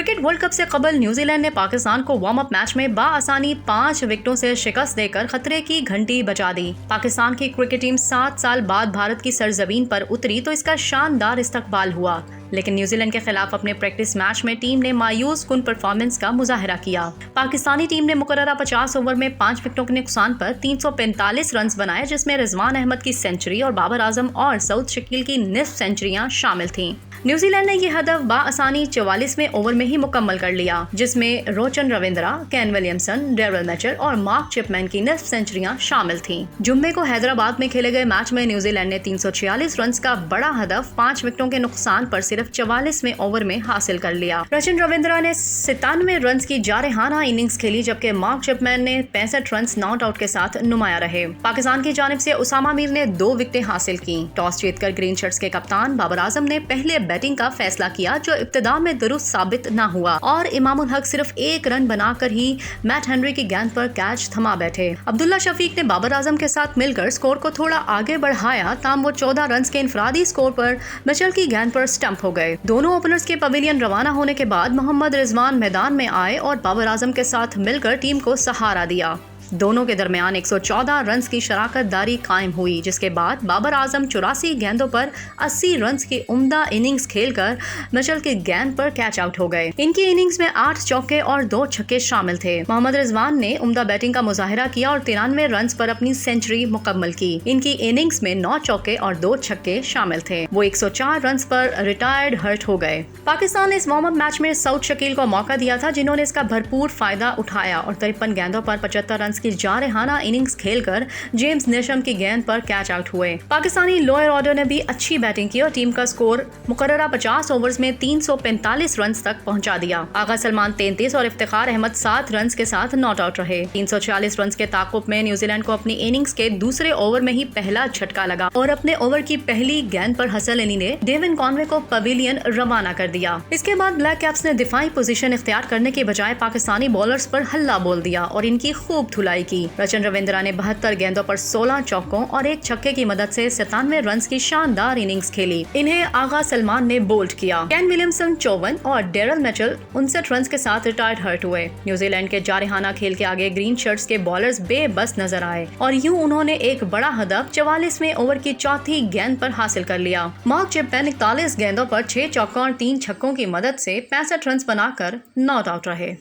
Cricket world cup से कबल New Zealand ने पाकिस्तान को वार्म अप मैच में बाआसानी 5 विकेटों से शिकस्त देकर खतरे की घंटी बजा दी। पाकिस्तान की क्रिकेट टीम 7 साल बाद भारत की सरजमीन पर उतरी तो इसका शानदार इस्तकबाल हुआ, लेकिन न्यूजीलैंड के खिलाफ अपने प्रैक्टिस मैच में टीम ने मायूस कुन परफॉर्मेंस का मुजाहरा किया। पाकिस्तानी टीम ने मुकर्ररा 50 ओवर में 5 विकेटों के नुकसान पर 345 रन बनाए, जिसमें रिजवान अहमद की सेंचुरी और बाबर आजम और सऊद शकील की निस्फ सेंचुरियां शामिल थीं। न्यूजीलैंड ने यह हदफ बाआसानी 44वें ओवर में ही मुकम्मल कर लिया, जिसमें Rachin Ravindra, Kane Williamson, Daryl Mitchell और मार्क चिपमैन की निस्फ सेंचुरियां शामिल थीं। जुम्मे को हैदराबाद में खेले गए मैच में न्यूजीलैंड ने 346 रन का बड़ा हदफ 5 विकेटों के नुकसान पर सिर्फ 44वें ओवर में हासिल कर लिया। रोचन रविंद्रा ने 97 रन की जारहाना इनिंग्स खेली, जबकि मार्क चिपमैन ने 65 रन नॉट आउट के साथ नुमाया रहे। पाकिस्तान की जानिब से उसामा मीर ने 2 विकेटें हासिल की। टॉस जीतकर ग्रीन शर्ट्स के कप्तान बाबर आजम ने पहले बैटिंग का फैसला किया, जो इब्तिदा में दुरुस्त साबित न हुआ और इमामुल हक सिर्फ 1 रन बनाकर ही मैट हेनरी की गेंद पर कैच थमा बैठे। अब्दुल्ला शफीक ने बाबर आजम के साथ मिलकर स्कोर को थोड़ा आगे बढ़ाया, ताम वो 14 रन के इनफरादी स्कोर पर मिचेल की गेंद पर स्टंप हो गए। दोनों ओपनर्स के पवेलियन रवाना होने के बाद मोहम्मद रिजवान मैदान में आए और बाबर आजम के साथ मिलकर टीम को सहारा दिया। दोनों के दरमियान 114 रन की शराकत दारी कायम हुई, जिसके बाद बाबर आजम 84 गेंदों पर 80 रन की उम्दा इनिंग्स खेलकर मिचेल की गेंद पर कैच आउट हो गए। इनकी इनिंग्स में 8 चौके और 2 छक्के शामिल थे। मोहम्मद रिजवान ने उम्दा बैटिंग का मुजाहिरा किया और 93 रन पर अपनी सेंचुरी मुकम्मल की। इनकी इनिंग्स में 9 चौके और 2 छक्के शामिल थे। वो 104 रन पर रिटायर्ड हर्ट हो गए। पाकिस्तान ने इस वार्म अप मैच में सऊद शकील को मौका दिया था, जिन्होंने इसका भरपूर फायदा उठाया और 53 गेंदों पर 75 रन की जारहाना इनिंग्स खेलकर जेम्स नेशम की गेंद पर कैच आउट हुए। पाकिस्तानी लोअर ऑर्डर ने भी अच्छी बैटिंग की और टीम का स्कोर मुकर्ररा 50 ओवर्स में 345 रन तक पहुंचा दिया। आगा सलमान 33 और इफ्तिखार अहमद 7 रन के साथ नॉट आउट रहे। 346 रन के ताकुब में न्यूजीलैंड को अपनी इनिंग्स के दूसरे ओवर में ही पहला झटका लगा और अपने ओवर की पहली गेंद पर हसन अली ने डेविन कॉनवे को पवेलियन रवाना कर दिया। इसके बाद ब्लैक कैप्स ने दिफाई पोजीशन इख्तियार करने के बजाय पाकिस्तानी बॉलर्स पर हल्ला बोल दिया और इनकी खूब धुलाई की। रोचन रविंद्रा ने 72 गेंदों पर 16 चौकों और 1 छक्के की मदद से 97 रन की शानदार इनिंग्स खेली। इन्हें आगा सलमान ने बोल्ड किया। केन विलियमसन 54 और डेरिल मिचेल 59 रन के साथ रिटायर्ड हर्ट हुए। न्यूजीलैंड के जारहाना खेल के आगे ग्रीन शर्ट्स के बॉलर्स बेबस नजर आए और यूं उन्होंने एक बड़ा हदफ 44वें ओवर की चौथी गेंद पर हासिल कर लिया। मार्क चिपमैन 41 गेंदों पर 6 चौकों और 3 छक्कों की मदद से 65 रन बनाकर नॉट आउट रहे।